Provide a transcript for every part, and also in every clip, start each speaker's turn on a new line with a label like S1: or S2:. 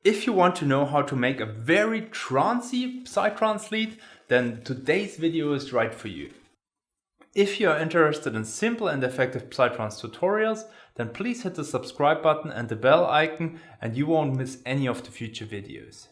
S1: If you want to know how to make a very trancey Psytrance lead, then today's video is right for you. If you are interested in simple and effective Pstyrance tutorials, then please hit the subscribe button and the bell icon and you won't miss any of the future videos.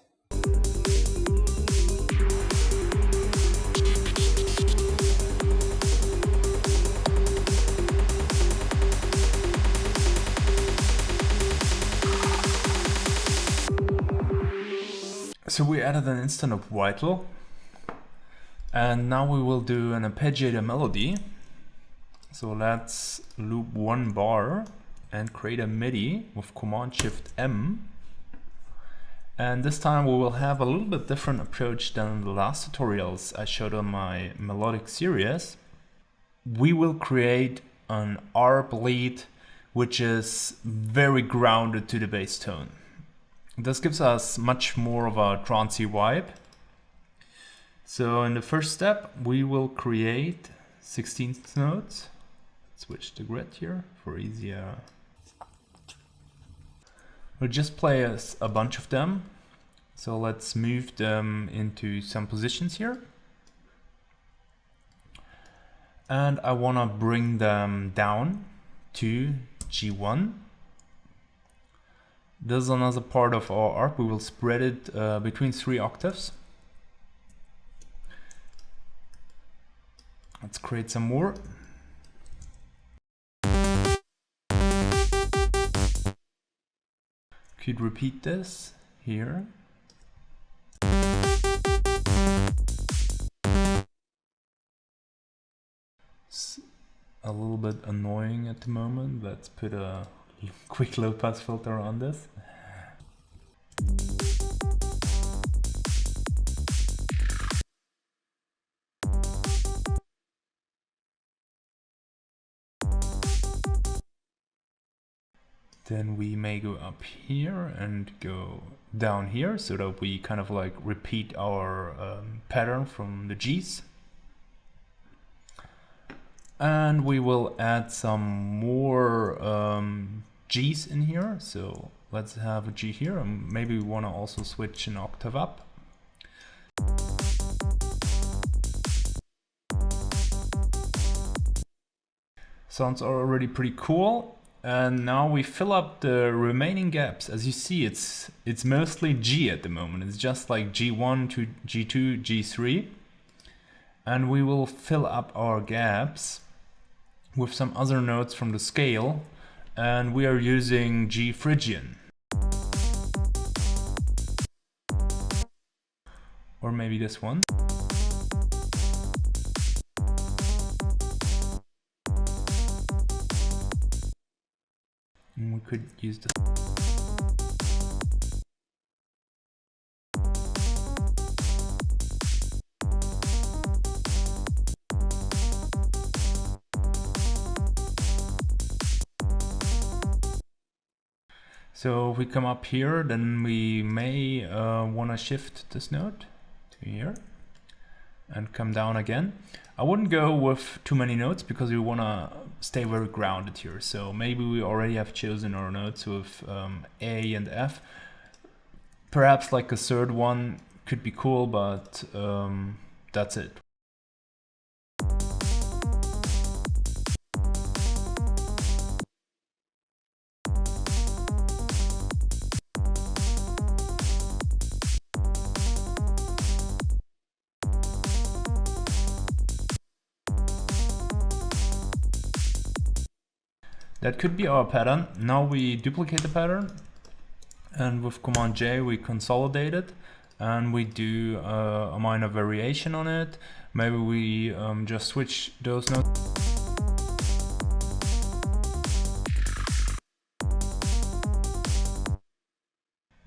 S1: So we added an instant of Vital, and now we will do an arpeggiator melody. So let's loop one bar and create a Midi with Command-Shift-M. And this time we will have a little bit different approach than the last tutorials I showed on my melodic series. We will create an ARP lead which is very grounded to the bass tone. This gives us much more of a trancey vibe. So in the first step, we will create 16th notes. Switch the grid here for easier. We'll just play a bunch of them. So let's move them into some positions here. And I want to bring them down to G1. This is another part of our ARP. We will spread it between 3 octaves. Let's create some more. Could repeat this here. It's a little bit annoying at the moment. Let's put a quick low pass filter on this. Then we may go up here and go down here so that we kind of like repeat our pattern from the G's. And we will add some more G's in here. So let's have a G here, and maybe we want to also switch an octave up. Sounds already pretty cool. And now we fill up the remaining gaps. As you see, it's mostly G at the moment. It's just like G1 to G2, G3. And we will fill up our gaps with some other notes from the scale. And we are using G Phrygian. Or maybe this one. And we could use this. So if we come up here, then we may want to shift this note to here and come down again. I wouldn't go with too many notes because we want to stay very grounded here. So maybe we already have chosen our notes with A and F. Perhaps like a third one could be cool, but that's it. That could be our pattern. Now we duplicate the pattern, and with Command J we consolidate it, and we do a minor variation on it. Maybe we just switch those notes.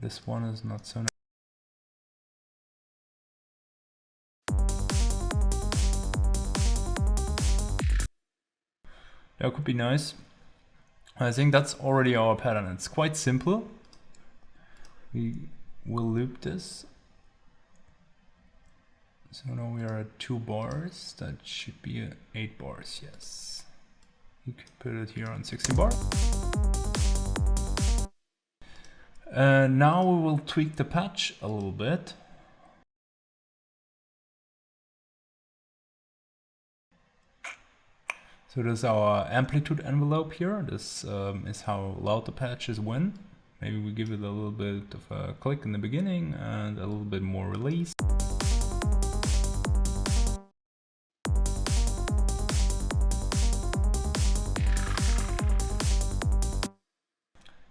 S1: This one is not so nice. That could be nice. I think that's already our pattern. It's quite simple. We will loop this. So now we are at 2 bars. That should be 8 bars, yes. You could put it here on 60 bar. Now we will tweak the patch a little bit. So this is our amplitude envelope here. This is how loud the patch is when. Maybe we give it a little bit of a click in the beginning and a little bit more release.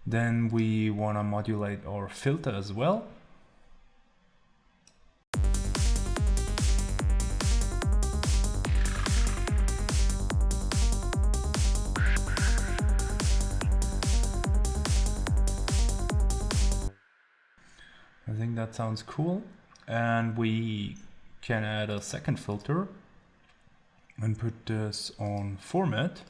S1: Then we want to modulate our filter as well. I think that sounds cool. And we can add a second filter and put this on format.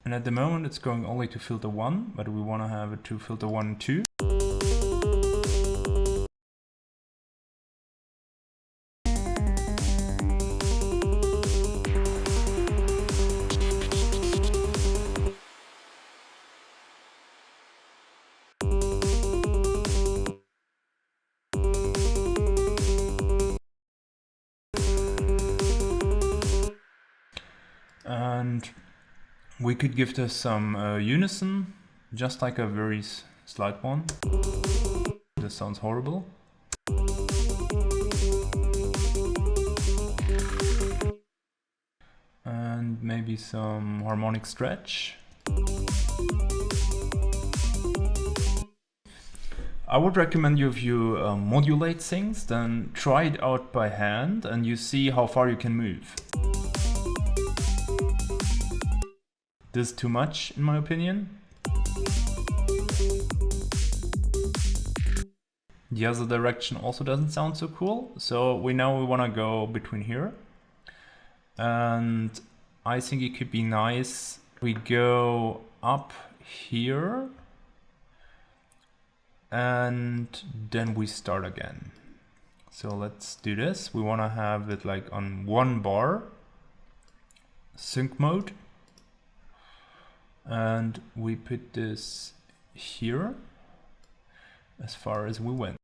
S1: And at the moment it's going only to filter 1, but we want to have it to filter 1 and 2. And we could give this some unison, just like a very slight one. This sounds horrible. And maybe some harmonic stretch. I would recommend you, if you modulate things, then try it out by hand and you see how far you can move. This is too much, in my opinion. The other direction also doesn't sound so cool. So we want to go between here. And I think it could be nice. We go up here. And then we start again. So let's do this. We want to have it like on 1 bar. Sync mode. And we put this here as far as we went.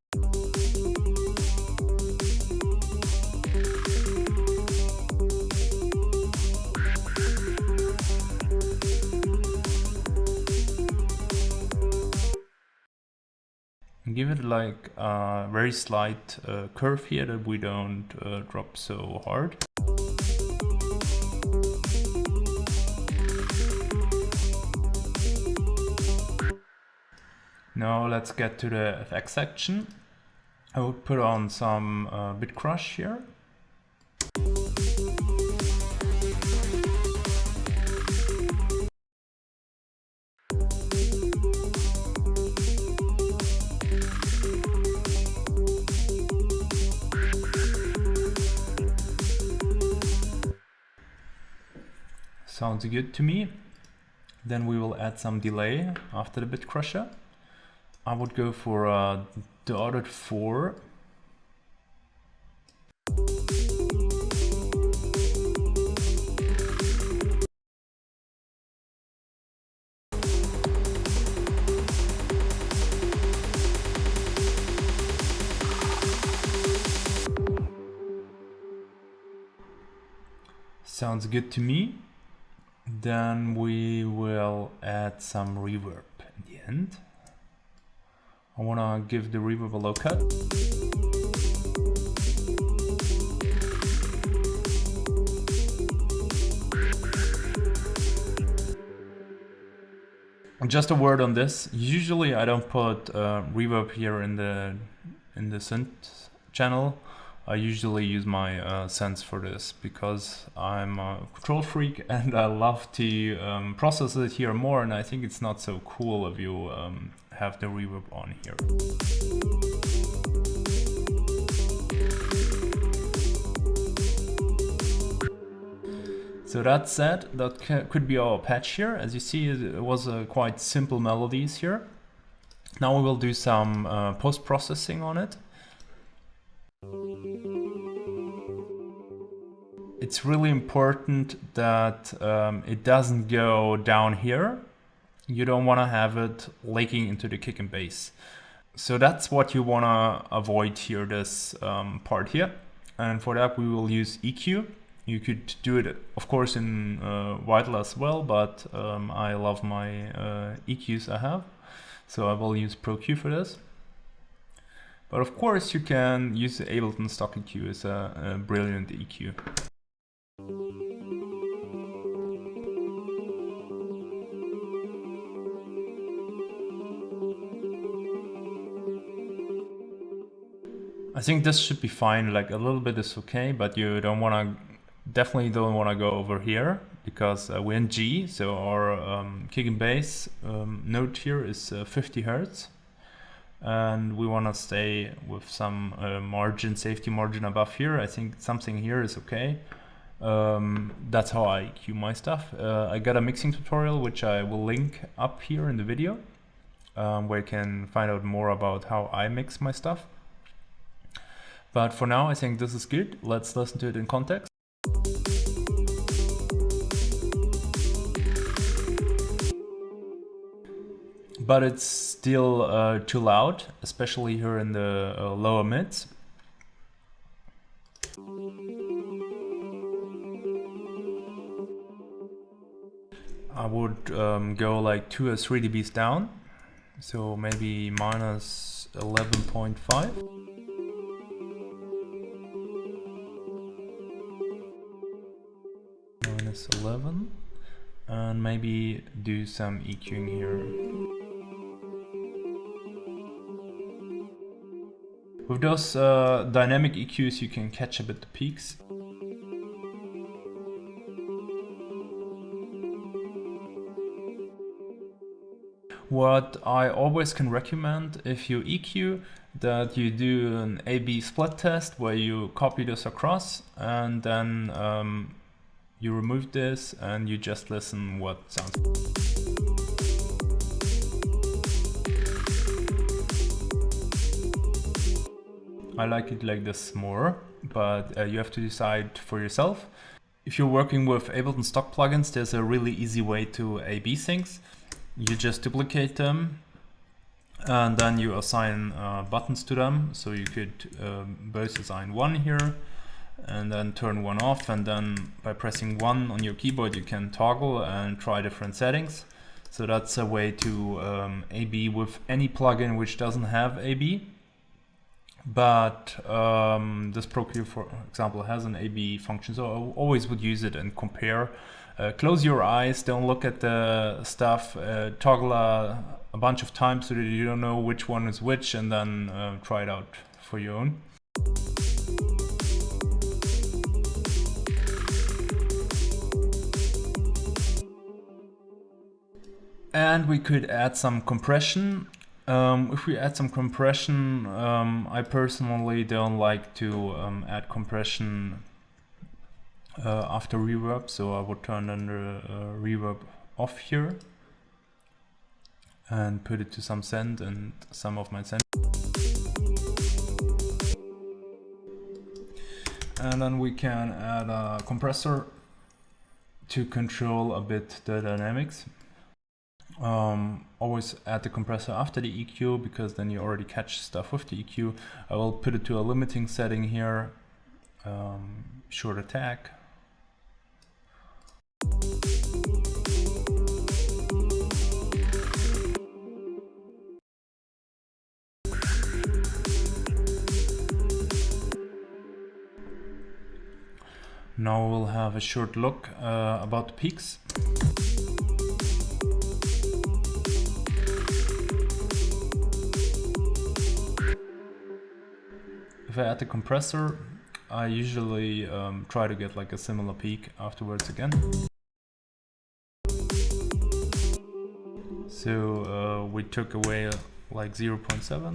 S1: Give it like a very slight curve here that we don't drop so hard. Now let's get to the FX section. I would put on some bit crush here. Sounds good to me. Then we will add some delay after the bit crusher. I would go for a dotted 4. Sounds good to me. Then we will add some reverb in the end. I want to give the reverb a low cut. Just a word on this. Usually I don't put reverb here in the synth channel. I usually use my synths for this because I'm a control freak and I love to process it here more, and I think it's not so cool if you have the reverb on here. So that said, that could be our patch here. As you see, it was quite simple melodies here. Now we will do some post-processing on it. It's really important that it doesn't go down here. you don't want to have it leaking into the kick and bass. So that's what you want to avoid here, this part here. And for that we will use EQ. You could do it, of course, in Vital as well, but I love my EQs I have. So I will use Pro Q for this. But of course you can use the Ableton stock EQ as a brilliant EQ. I think this should be fine, like a little bit is okay, but you don't want to, definitely don't want to go over here, because we're in G, so our kick and bass note here is 50 Hertz. And we want to stay with some margin, safety margin above here. I think something here is okay. That's how I EQ my stuff. I got a mixing tutorial, which I will link up here in the video, where you can find out more about how I mix my stuff. But for now, I think this is good. Let's listen to it in context. But it's still too loud, especially here in the lower mids. I would go like 2 or 3 dBs down, so maybe minus 11.5. Minus 11, and maybe do some EQing here. With those dynamic EQs you can catch a bit the peaks. What I always can recommend, if you EQ, that you do an A/B split test where you copy this across and then you remove this and you just listen what sounds. I like it like this more, but you have to decide for yourself. If you're working with Ableton stock plugins, there's a really easy way to A/B things. You just duplicate them and then you assign buttons to them. So you could both assign one here and then turn one off, and then by pressing 1 on your keyboard you can toggle and try different settings. So that's a way to A/B with any plugin which doesn't have A/B. But this Pro Q, for example, has an A/B function, so I always would use it and compare. Close your eyes, don't look at the stuff, toggle a bunch of times so that you don't know which one is which, and then try it out for your own. And we could add some compression. If we add some compression, I personally don't like to add compression after reverb, so I would turn the reverb off here and put it to some send and some of my send. And then we can add a compressor to control a bit the dynamics. Always add the compressor after the EQ, because then you already catch stuff with the EQ. I will put it to a limiting setting here, short attack. Now we'll have a short look about the peaks. If I add the compressor, I usually try to get like a similar peak afterwards again. So we took away like 0.7.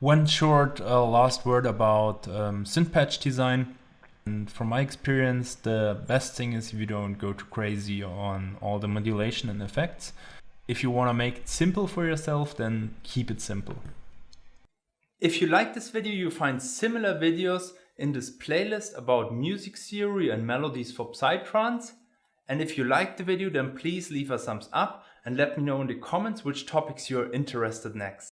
S1: One short last word about Synth Patch design. And from my experience, the best thing is if you don't go too crazy on all the modulation and effects. If you want to make it simple for yourself, then keep it simple. If you like this video, you'll find similar videos in this playlist about music theory and melodies for Psytrance. And if you liked the video, then please leave a thumbs up and let me know in the comments which topics you're interested next.